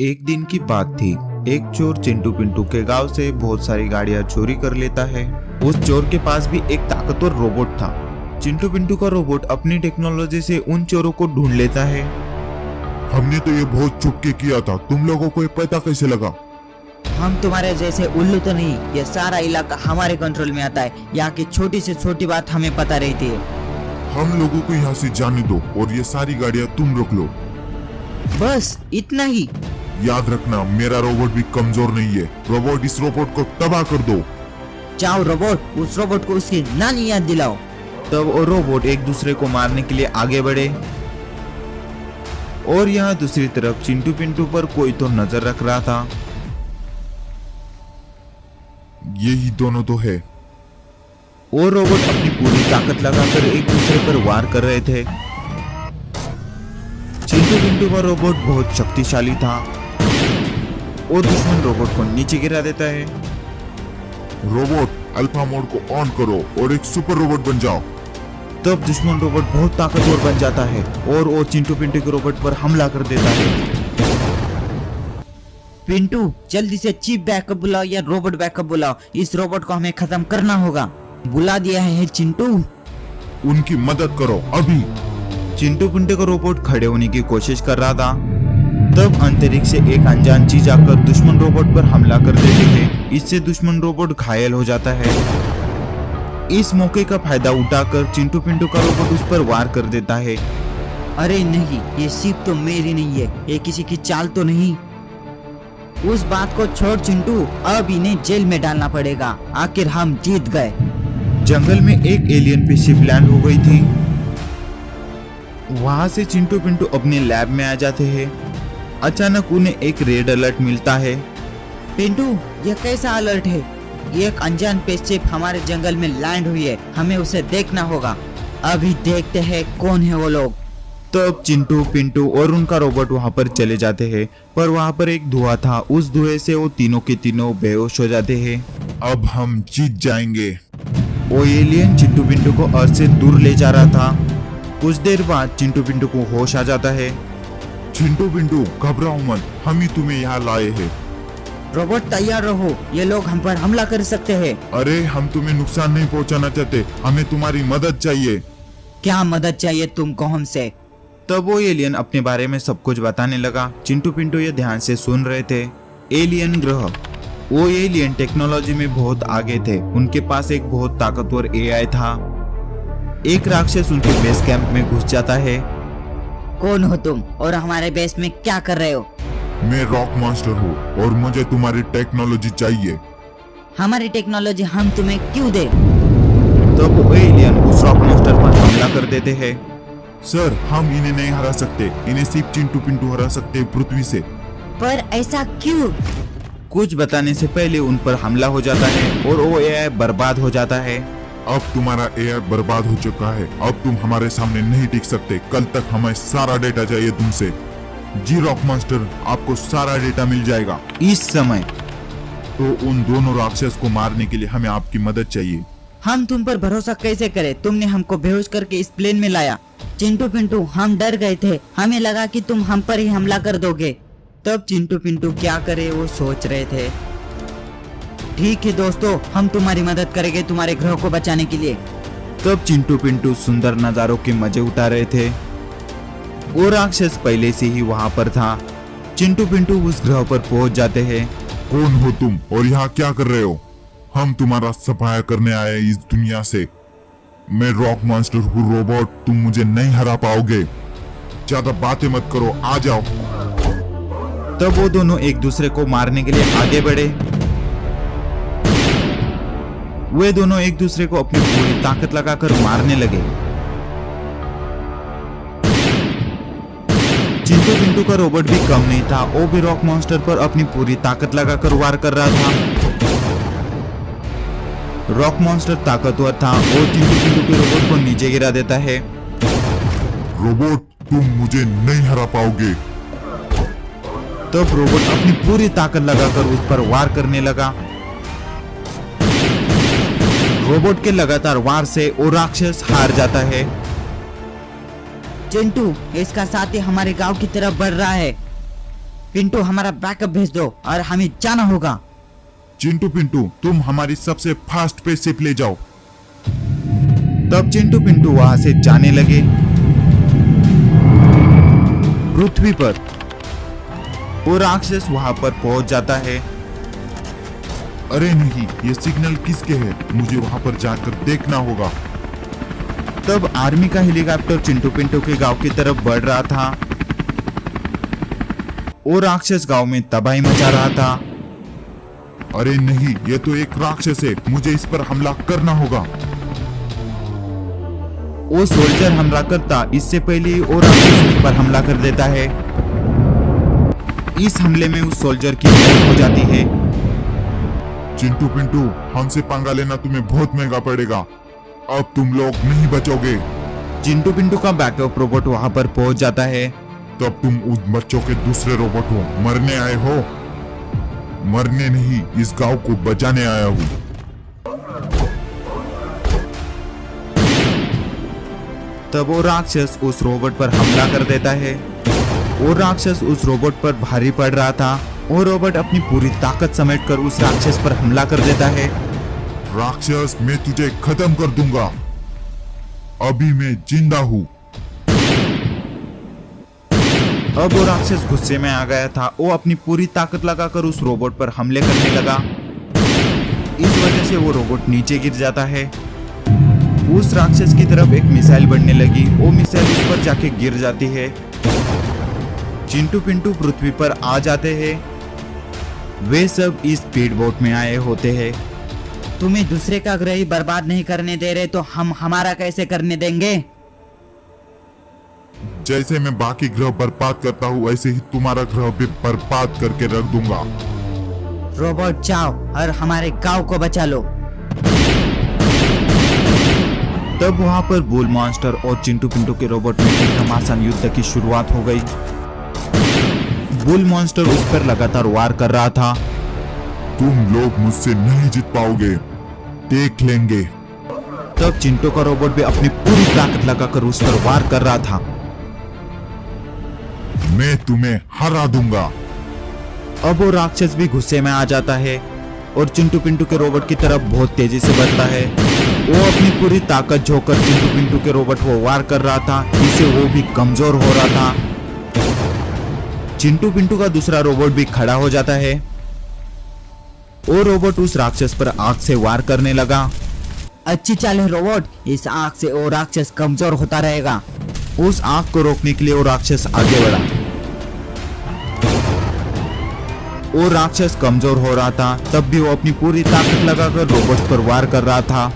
एक दिन की बात थी। एक चोर चिंटू पिंटू के गांव से बहुत सारी गाड़ियां चोरी कर लेता है। उस चोर के पास भी एक ताकतवर रोबोट था। चिंटू पिंटू का रोबोट अपनी टेक्नोलॉजी से उन चोरों को ढूंढ लेता है। हमने तो ये बहुत छुप के किया था, तुम लोगों को ये पता कैसे लगा? हम तुम्हारे जैसे उल्लू तो नहीं, ये सारा इलाका हमारे कंट्रोल में आता है। यहाँ की छोटी से छोटी बात हमें पता रहती है। हम लोगों को यहाँ से जाने दो और ये सारी गाड़ियाँ तुम रोक लो। बस इतना ही। याद रखना, मेरा रोबोट भी कमजोर नहीं है। रोबोट इस रोबोट को तबाह कर दो। जाओ रोबोट, उस रोबोट को उसकी नानी याद दिलाओ। तब वो रोबोट एक दूसरे को मारने के लिए आगे बढ़े और यहाँ दूसरी तरफ चिंटू पिंटू पर कोई तो नजर रख रहा था। यही दोनों तो है। वो रोबोट अपनी पूरी ताकत लगाकर एक दूसरे पर वार कर रहे थे। चिंटू पिंटू का रोबोट बहुत शक्तिशाली था। वो दुश्मन रोबोट को नीचे गिरा देता है। रोबोट अल्फा मोड को ऑन करो और एक सुपर रोबोट बन जाओ। तब दुश्मन रोबोट बहुत ताकतवर बन जाता है और वो चिंटू पिंटू के रोबोट पर हमला कर देता है। पिंटू जल्दी से चीफ बैकअप बुलाओ या रोबोट बैकअप बुलाओ। इस रोबोट को हमें खत्म करना होगा। बुला दिया है चिंटू। उनकी मदद करो अभी। चिंटू पिंटू का रोबोट खड़े होने की कोशिश कर रहा था। तब अंतरिक्ष से एक अनजान चीज आकर दुश्मन रोबोट पर हमला कर देती है। इससे दुश्मन रोबोट घायल हो जाता है। इस मौके का फायदा उठाकर चिंटू पिंटू का रोबोट उस पर वार कर देता है। अरे नहीं, ये सीप तो मेरी नहीं है। ये किसी की चाल तो नहीं। उस बात को छोड़ चिंटू, अब इन्हें जेल में डालना पड़ेगा। आखिर हम जीत गए। जंगल में एक एलियन स्पेसशिप लैंड हो गई थी। वहां से चिंटू पिंटू अपने लैब में आ जाते हैं। अचानक उन्हें एक रेड अलर्ट मिलता है। पिंटू, ये कैसा अलर्ट है? एक अनजान स्पेसशिप हमारे जंगल में लैंड हुई है। हमें उसे देखना होगा। अभी देखते हैं कौन है वो लोग। तब चिंटू पिंटू और उनका रोबोट वहां पर चले जाते हैं, पर वहां पर एक धुआं था। उस धुएं से वो तीनों के तीनों बेहोश हो जाते हैं। अब हम जीत जाएंगे। वो एलियन चिंटू पिंटू को अर्थ से दूर ले जा रहा था। कुछ देर बाद चिंटू पिंटू को होश आ जाता है। चिंटू पिंटू घबराओ मत, हम ही तुम्हें यहाँ लाए हैं। रोबोट तैयार रहो, ये लोग हम पर हमला कर सकते हैं। अरे हम तुम्हें नुकसान नहीं पहुँचाना चाहते, हमें तुम्हारी मदद चाहिए। क्या मदद चाहिए तुमको हमसे? तब वो एलियन अपने बारे में सब कुछ बताने लगा। चिंटू पिंटू ये ध्यान से सुन रहे थे। एलियन ग्रह, वो एलियन टेक्नोलॉजी में बहुत आगे थे। उनके पास एक बहुत ताकतवर एआई था। एक राक्षस उनके बेस कैंप में घुस जाता है। कौन हो तुम और हमारे बेस में क्या कर रहे हो? मैं रॉक मॉन्स्टर हूँ और मुझे तुम्हारी टेक्नोलॉजी चाहिए। हमारी टेक्नोलॉजी हम तुम्हें क्यों दे? तब वो एलियन उस रॉक मॉन्स्टर पर हमला कर देते हैं। सर, हम इन्हें नहीं हरा सकते। इन्हें सिर्फ चिंटू पिंटू हरा सकते हैं पृथ्वी से। पर ऐसा क्यों? कुछ बताने से पहले उन पर हमला हो जाता है और वो एआई बर्बाद हो जाता है। अब तुम्हारा एआई बर्बाद हो चुका है। अब तुम हमारे सामने नहीं टिक सकते। कल तक हमें सारा डेटा चाहिए तुमसे। जी रॉक मॉन्स्टर, आपको सारा डेटा मिल जाएगा। इस समय तो उन दोनों राक्षस को मारने के लिए हमें आपकी मदद चाहिए। हम तुम पर भरोसा कैसे करें? तुमने हमको बेहोश करके इस प्लेन में लाया। चिंटू पिंटू, हम डर गए थे। हमें लगा कि तुम हम पर ही हमला कर दोगे। तब चिंटू पिंटू क्या करे वो सोच रहे थे। ठीक है दोस्तों, हम तुम्हारी मदद करेंगे तुम्हारे ग्रह को बचाने के लिए। तब चिंटू पिंटू सुंदर नजारों के मजे उठा रहे थे। वो राक्षस पहले से ही वहां पर था। चिंटू पिंटू उस ग्रह पर पहुंच जाते हैं। कौन हो तुम और यहाँ क्या कर रहे हो? हम तुम्हारा सफाया करने आए हैं इस दुनिया से। मैं रॉक मॉन्स्टर हूँ रोबोट, तुम मुझे नहीं हरा पाओगे। ज्यादा बातें मत करो, आ जाओ। तब वो दोनों एक दूसरे को मारने के लिए आगे बढ़े। वे दोनों एक दूसरे को अपनी पूरी ताकत लगाकर मारने लगे। चिंटू पिंटू का रोबोट भी कम नहीं था। वो भी रॉक मॉन्स्टर पर अपनी पूरी ताकत लगाकर वार कर रहा था। रॉक मॉन्स्टर ताकतवर था और चिंटू पिंटू के रोबोट को नीचे गिरा देता है। रोबोट, तुम मुझे नहीं हरा पाओगे। तब रोबोट अपनी पूरी ताकत लगाकर उस पर वार करने लगा। रोबोट के लगातार वार से वो राक्षस हार जाता है। चिंटू, इसका साथी हमारे गांव की तरफ बढ़ रहा है। पिंटू हमारा बैकअप भेज दो और हमें जाना होगा। चिंटू पिंटू तुम हमारी सबसे फास्ट स्पेसशिप ले जाओ। तब चिंटू पिंटू वहां से जाने लगे। पृथ्वी पर वो राक्षस वहां पर पहुंच जाता है। अरे नहीं, ये सिग्नल किसके हैं? मुझे वहां पर जाकर देखना होगा। तब आर्मी का हेलीकॉप्टर चिंटू पिंटू के गांव की तरफ बढ़ रहा था। वो राक्षस गांव में तबाही मचा रहा था। अरे नहीं, ये तो एक राक्षस है, मुझे इस पर हमला करना होगा। वो सोल्जर हमला करता इससे पहले वो राक्षस उस पर हमला कर देता है। इस हमले में उस सोल्जर की मौत हो जाती है। चिंटू पिंटू, हमसे पंगा लेना तुम्हें बहुत महंगा पड़ेगा। अब तुम लोग नहीं बचोगे। चिंटू पिंटू का बैकअप रोबोट वहां पर पहुंच जाता है। तब तुम उस बच्चों के दूसरे रोबोट हो, मरने आए हो? मरने नहीं, इस गांव को बचाने आया हूँ। तब वो राक्षस उस रोबोट पर हमला कर देता है। वो राक्षस उस रोबोट पर भारी पड़ रहा था। वो रोबोट अपनी पूरी ताकत समेटकर उस राक्षस पर हमला कर देता है। राक्षस, मैं तुझे खत्म कर दूंगा। अभी मैं जिंदा हूँ। अब वो राक्षस गुस्से में आ गया था। वो अपनी पूरी ताकत लगाकर उस रोबोट पर हमले करने लगा। इस वजह से वो रोबोट नीचे गिर जाता है। उस राक्षस की तरफ एक मिसाइल बढ़ने लगी। वो मिसाइल उस पर जाके गिर जाती है। चिंटू पिंटू पृथ्वी पर आ जाते हैं। वे सब इस स्पीड बोट में आए होते हैं। तुम्हें दूसरे का ग्रह ही बर्बाद नहीं करने दे रहे तो हम हमारा कैसे करने देंगे? जैसे मैं बाकी ग्रह बर्बाद करता हूँ, वैसे ही तुम्हारा ग्रह भी बर्बाद करके रख दूंगा। रोबोट जाओ और हमारे गांव को बचा लो। तब वहां पर बुल मॉन्स्टर और चिंटू पिंटू के रोबोट में एक घमासान युद्ध की शुरुआत हो गई। बुल मॉन्स्टर उस पर लगातार वार कर रहा था। तुम लोग मुझसे नहीं जीत पाओगे, देख लेंगे। तब चिंटू का रोबोट भी अपनी पूरी ताकत लगाकर उस पर वार कर रहा था। मैं तुम्हें हरा दूंगा। अब वो राक्षस भी गुस्से में आ जाता है और चिंटू पिंटू के रोबोट की तरफ बहुत तेजी से बढ़ता है। वो अपनी पूरी ताकत झोंककर चिंटू पिंटू के रोबोट को वार कर रहा था। इससे वो भी कमजोर हो रहा था। चिंटू पिंटू का दूसरा रोबोट भी खड़ा हो जाता है। वो रोबोट उस राक्षस पर आग से वार करने लगा। अच्छी चाल है रोबोट, इस आग से वो राक्षस कमजोर होता रहेगा। उस आग को रोकने के लिए वो राक्षस आगे बढ़ा। वो राक्षस कमजोर हो रहा था, तब भी वो अपनी पूरी ताकत लगाकर रोबोट पर वार कर रहा था।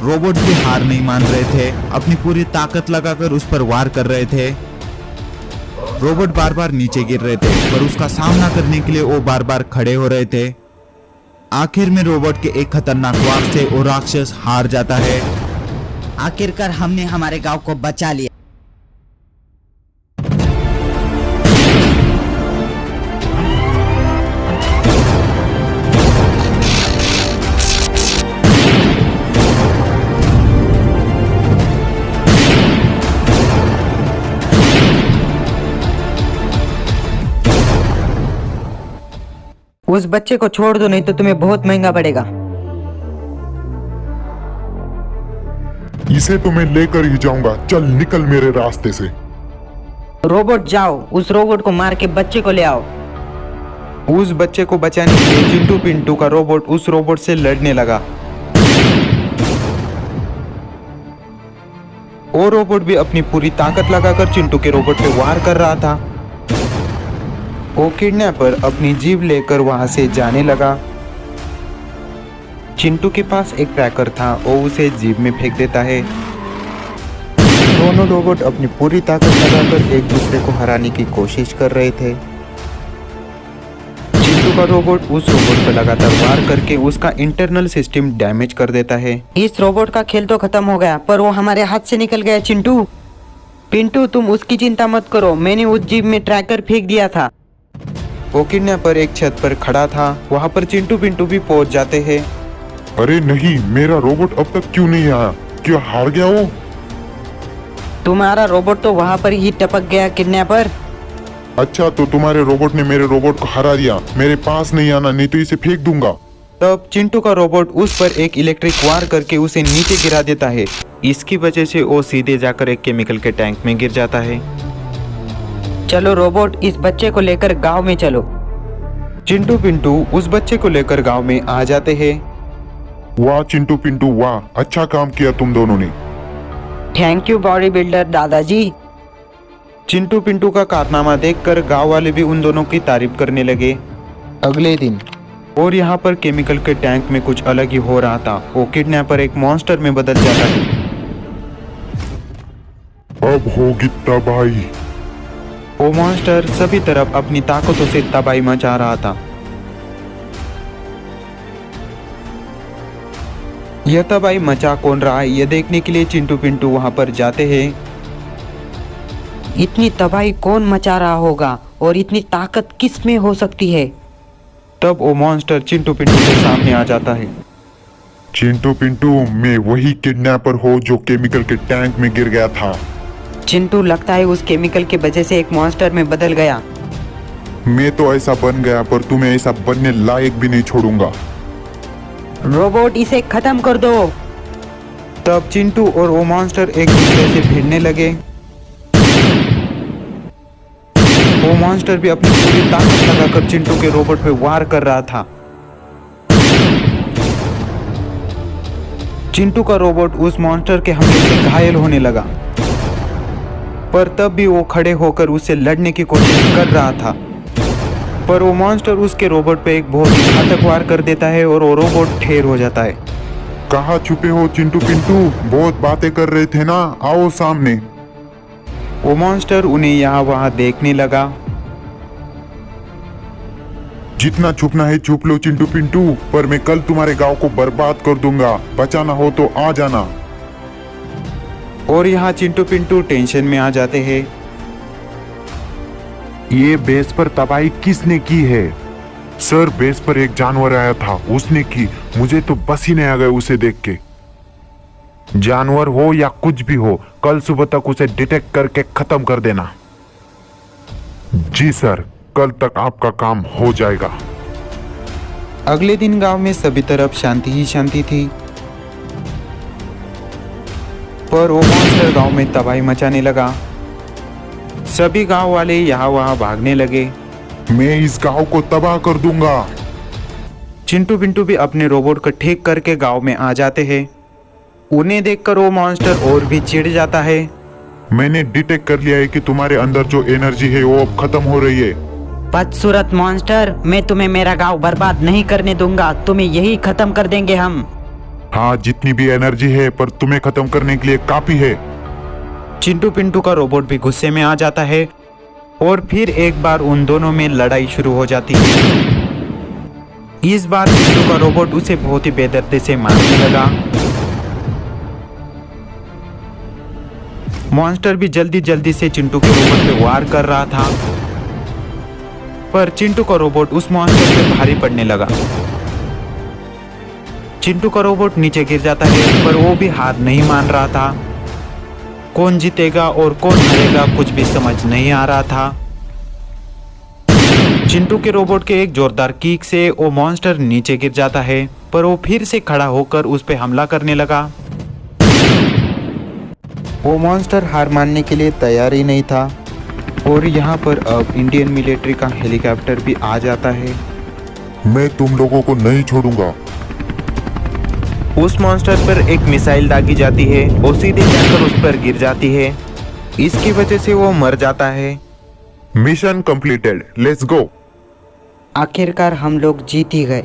रोबोट भी हार नहीं मान रहे थे, अपनी पूरी ताकत लगाकर उस पर वार कर रहे थे। रोबोट बार बार नीचे गिर रहे थे, पर उसका सामना करने के लिए वो बार बार खड़े हो रहे थे। आखिर में रोबोट के एक खतरनाक वार से वो राक्षस हार जाता है। आखिरकार हमने हमारे गांव को बचा लिया। उस बच्चे को छोड़ दो, नहीं तो तुम्हें बहुत महंगा पड़ेगा। इसे तो मैं लेकर ही जाऊंगा। चल निकल मेरे रास्ते से। रोबोट जाओ, उस रोबोट को मार के बच्चे को ले आओ। उस बच्चे को बचाने के लिए चिंटू पिंटू का रोबोट उस रोबोट से लड़ने लगा। वो रोबोट भी अपनी पूरी ताकत लगाकर चिंटू के रोबोट पे वार कर रहा था। वो किडनैपर अपनी जीभ लेकर वहां से जाने लगा। चिंटू के पास एक ट्रैकर था, वो उसे जीभ में फेंक देता है। दोनों रोबोट अपनी पूरी ताकत लगाकर एक दूसरे को हराने की कोशिश कर रहे थे। चिंटू का रोबोट उस रोबोट पर लगातार वार करके उसका इंटरनल सिस्टम डैमेज कर देता है। इस रोबोट का खेल तो खत्म हो गया, पर वो हमारे हाथ से निकल गया। चिंटू पिंटू, तुम उसकी चिंता मत करो, मैंने उस जीभ में ट्रैकर फेंक दिया था। वो किडनैपर एक छत पर खड़ा था। वहां पर चिंटू पिंटू भी पहुंच जाते हैं। अरे नहीं, मेरा रोबोट अब तक क्यों नहीं आया? क्या हार गया वो? तुम्हारा रोबोट तो वहां पर ही टपक गया किडनैपर। अच्छा, तो तुम्हारे रोबोट ने मेरे रोबोट को हरा दिया। मेरे पास नहीं आना, नहीं तो इसे फेंक दूंगा। तब चिंटू का रोबोट उस पर एक इलेक्ट्रिक वार करके उसे नीचे गिरा देता है। इसकी वजह से वो सीधे जाकर एक केमिकल के टैंक में गिर जाता है। चलो रोबोट, इस बच्चे को लेकर गांव में चलो। चिंटू पिंटू उस बच्चे को लेकर गांव में आ जाते हैं। वाह चिंटू पिंटू वाह, अच्छा काम किया तुम दोनों ने। थैंक यू बॉडी बिल्डर दादाजी। चिंटू पिंटू का कारनामा देखकर गांव वाले भी उन दोनों की तारीफ करने लगे। अगले दिन और यहाँ पर केमिकल के टैंक में कुछ अलग ही हो रहा था। वो किडनैपर एक मॉन्स्टर में बदल जाता है। अब होगी तबाही। वो मॉन्स्टर सभी तरफ अपनी ताकतों से तबाही मचा रहा था। यह तबाही मचा कौन रहा है, यह देखने के लिए चिंटू पिंटू वहां पर जाते हैं। इतनी तबाही कौन मचा रहा होगा और इतनी ताकत किस में हो सकती है? तब वो मॉन्स्टर चिंटू पिंटू के सामने आ जाता है। चिंटू पिंटू, मैं वही किडनैपर हूँ जो केमिकल के टैंक में गिर गया था। चिंटू, लगता है उस केमिकल की वजह से एक मॉन्स्टर में बदल गया। मैं तो ऐसा बन गया, पर तुम्हें ऐसा बनने लायक भी नहीं छोड़ूंगा। रोबोट, इसे खत्म कर दो। तब चिंटू और वो मॉन्स्टर एक दूसरे से भिड़ने लगे। वो मॉन्स्टर भी अपनी पूरी ताकत लगाकर चिंटू के रोबोट पे वार कर रहा था। चिंटू का रोबोट उस मॉन्स्टर के हमले से घायल होने लगा, पर तब भी वो खड़े होकर उससे लड़ने की कोशिश कर रहा था। पर वो मॉन्स्टर उसके रोबोट पे एक बहुत ही घातक वार कर देता है और वो रोबोट ढेर हो जाता है। कहाँ छुपे हो चिंटू पिंटू? बहुत बातें कर रहे थे ना, आओ सामने। वो मॉन्स्टर उन्हें यहाँ वहाँ देखने लगा। जितना छुपना है छुप लो चिंटू पिंटू, पर मैं कल तुम्हारे गांव को बर्बाद कर दूंगा। बचाना हो तो आ जाना। और यहाँ चिंटू पिंटू टेंशन में आ जाते हैं। ये बेस पर तबाही किसने की है? सर, बेस पर एक जानवर आया था, उसने की। मुझे तो बस ही नहीं आ गए उसे देख के। जानवर हो या कुछ भी हो, कल सुबह तक उसे डिटेक्ट करके खत्म कर देना। जी सर, कल तक आपका काम हो जाएगा। अगले दिन गांव में सभी तरफ शांति ही शांति थी, पर वो मॉन्स्टर गांव में तबाही मचाने लगा। सभी गांव वाले यहाँ वहाँ भागने लगे। मैं इस गांव को तबाह कर दूंगा। चिंटू पिंटू भी अपने रोबोट को ठीक करके गांव में आ जाते हैं। उन्हें देखकर वो मॉन्स्टर और भी चिढ़ जाता है। मैंने डिटेक्ट कर लिया है कि तुम्हारे अंदर जो एनर्जी है वो अब खत्म हो रही है। बदसूरत मॉन्स्टर, मैं तुम्हें मेरा गांव बर्बाद नहीं करने दूंगा। तुम्हें यही खत्म कर देंगे हम। हाँ, जितनी भी एनर्जी है, पर तुम्हें खत्म करने के लिए काफी है। चिंटू पिंटू का रोबोट भी गुस्से में आ जाता है और फिर एक बार उन दोनों में लड़ाई शुरू हो जाती है। इस बार चिंटू का रोबोट उसे बहुत ही बेदर्दी से मारने लगा। मॉन्स्टर भी जल्दी जल्दी से चिंटू के रोबोट पे वार कर रहा था, पर चिंटू का रोबोट उस मॉन्स्टर पे भारी पड़ने लगा। चिंटू का रोबोट नीचे गिर जाता है, पर वो भी हार नहीं मान रहा था। कौन जीतेगा और कौन हारेगा कुछ भी समझ नहीं आ रहा था। चिंटू के रोबोट के एक जोरदार किक से वो मॉन्स्टर नीचे गिर जाता है, पर वो फिर से खड़ा होकर उस पे हमला करने लगा। वो मॉन्स्टर हार मानने के लिए तैयार ही नहीं था और यहाँ पर अब इंडियन मिलिट्री का हेलीकॉप्टर भी आ जाता है। मैं तुम लोगों को नहीं छोड़ूंगा। उस मॉन्स्टर पर एक मिसाइल दागी जाती है, वो सीधे जाकर उस पर गिर जाती है। इसकी वजह से वो मर जाता है। Mission completed, let's go. आखिरकार हम लोग जीत ही गए।